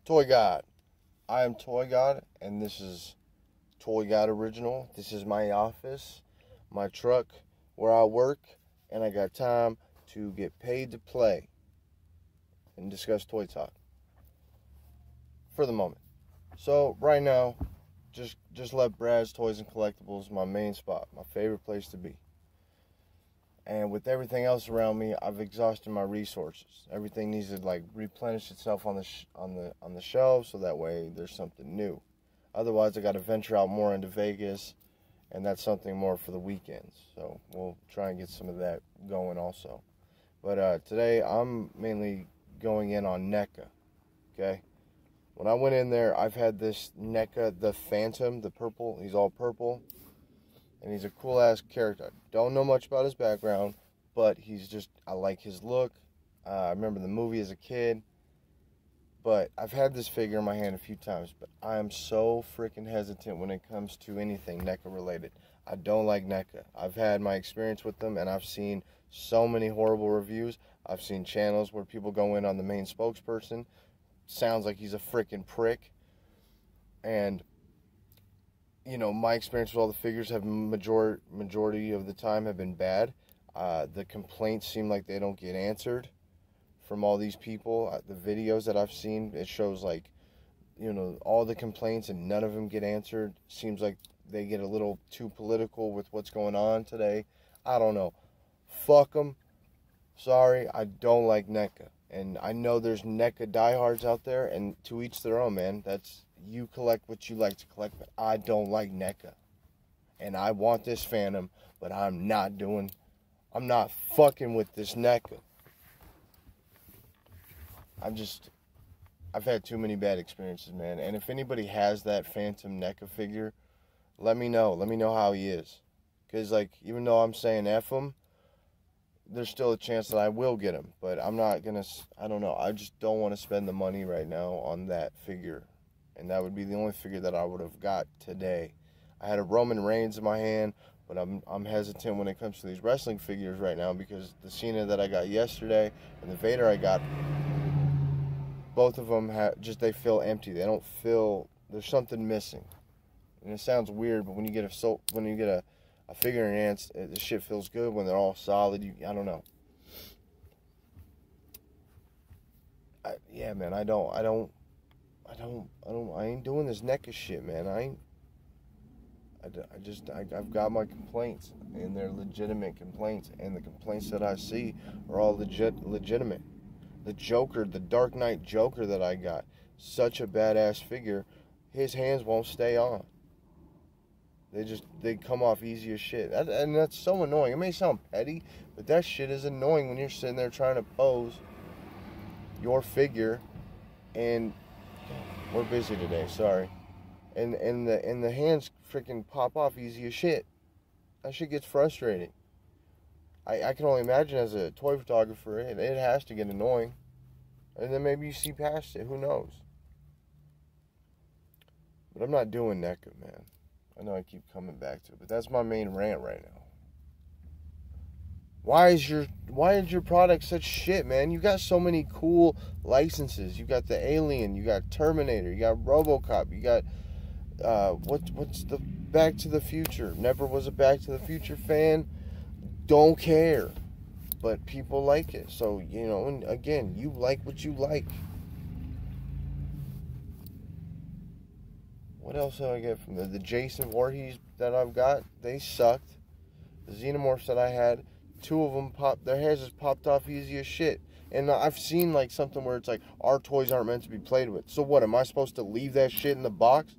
Toy God. I am Toy God, and this is Toy God Original. This is my office, my truck, where I work, and I got time to get paid to play and discuss Toy Talk for the moment. So right now, just let Brad's Toys and Collectibles my main spot, my favorite place to be. And with everything else around me, I've exhausted my resources. Everything needs to replenish itself on the shelves, so that way there's something new. Otherwise, I got to venture out more into Vegas, and that's something more for the weekends. So we'll try and get some of that going also. But today I'm mainly going in on Neca. Okay. When I went in there, I've had this Neca, the Phantom, the purple. He's all purple. And he's a cool-ass character. Don't know much about his background, but I like his look. I remember the movie as a kid. But I've had this figure in my hand a few times, but I am so freaking hesitant when it comes to anything NECA related. I don't like NECA. I've had my experience with them, and I've seen so many horrible reviews. I've seen channels where people go in on the main spokesperson. Sounds like he's a freaking prick. And my experience with all the figures have majority of the time have been bad. The complaints seem like they don't get answered from all these people. The videos that I've seen, it shows all the complaints and none of them get answered. Seems like they get a little too political with what's going on today. I don't know. Fuck them. Sorry, I don't like NECA. And I know there's NECA diehards out there, and to each their own, man. You collect what you like to collect, but I don't like NECA. And I want this Phantom, but I'm not fucking with this NECA. I've had too many bad experiences, man. And if anybody has that Phantom NECA figure, let me know. Let me know how he is. Because, even though I'm saying F him, there's still a chance that I will get him. But I'm not going to, I don't know. I just don't want to spend the money right now on that figure. And that would be the only figure that I would have got today. I had a Roman Reigns in my hand, but I'm hesitant when it comes to these wrestling figures right now because the Cena that I got yesterday and the Vader I got, both of them they feel empty. They don't feel, there's something missing. And it sounds weird, but when you get a figure in your hands, the shit feels good when they're all solid. I don't know. I ain't doing this NECA shit, man. I've got my complaints, and they're legitimate complaints, and the complaints that I see are all legitimate. The Joker, the Dark Knight Joker that I got, such a badass figure, his hands won't stay on. They come off easy as shit. And that's so annoying. It may sound petty, but that shit is annoying when you're sitting there trying to pose your figure, and we're busy today, sorry. And the hands freaking pop off easy as shit. That shit gets frustrating. I can only imagine as a toy photographer, it has to get annoying. And then maybe you see past it, who knows. But I'm not doing NECA, man. I know I keep coming back to it, but that's my main rant right now. Why is your product such shit, man? You got so many cool licenses. You got the Alien, you got Terminator, you got RoboCop, you got what's the Back to the Future. Never was a Back to the Future fan. Don't care, but people like it. So and again, you like what you like. What else did I get from the Jason Voorhees that I've got? They sucked. The Xenomorphs that I had, 2 of them their hairs just popped off easy as shit. And I've seen something where it's our toys aren't meant to be played with. So what, am I supposed to leave that shit in the box?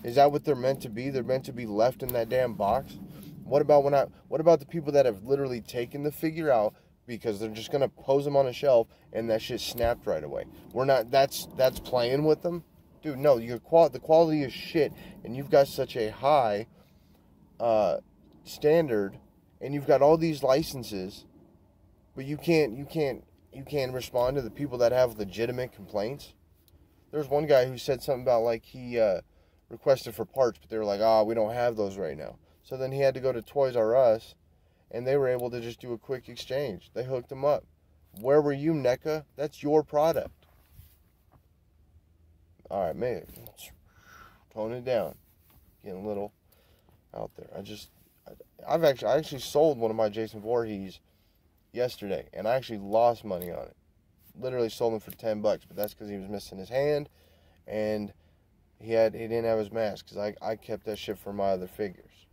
Is that what they're meant to be? They're meant to be left in that damn box? What about the people that have literally taken the figure out because they're just gonna pose them on a shelf and that shit snapped right away? That's playing with them? Dude, no, the quality is shit, and you've got such a high standard, and you've got all these licenses, but you can't respond to the people that have legitimate complaints. There's one guy who said something about he requested for parts, but they were like, we don't have those right now. So then he had to go to Toys R Us, and they were able to just do a quick exchange. They hooked him up. Where were you, NECA? That's your product. All right, man, tone it down. Getting a little out there. I actually sold one of my Jason Voorhees yesterday, and I actually lost money on it. Literally sold him for $10, but that's because he was missing his hand, and he didn't have his mask, because I kept that shit for my other figures.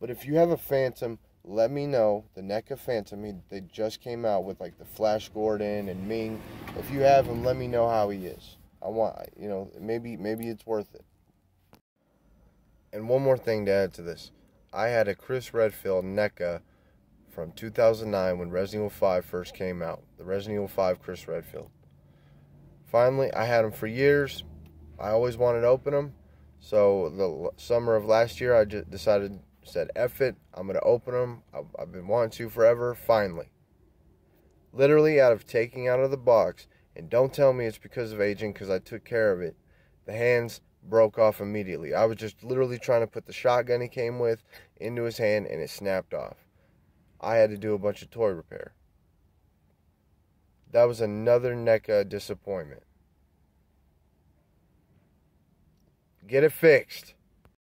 But if you have a Phantom, let me know. The NECA Phantom, they just came out with like the Flash Gordon and Ming. If you have him, let me know how he is. I want, maybe it's worth it. And one more thing to add to this. I had a Chris Redfield NECA from 2009 when Resident Evil 5 first came out. The Resident Evil 5 Chris Redfield. Finally, I had him for years. I always wanted to open them. So the summer of last year, I just said, F it. I'm going to open them. I've been wanting to forever. Finally. Literally out of taking out of the box. And don't tell me it's because of aging, because I took care of it. The hands broke off immediately. I was just literally trying to put the shotgun he came with into his hand, and it snapped off. I had to do a bunch of toy repair. That was another NECA disappointment. Get it fixed.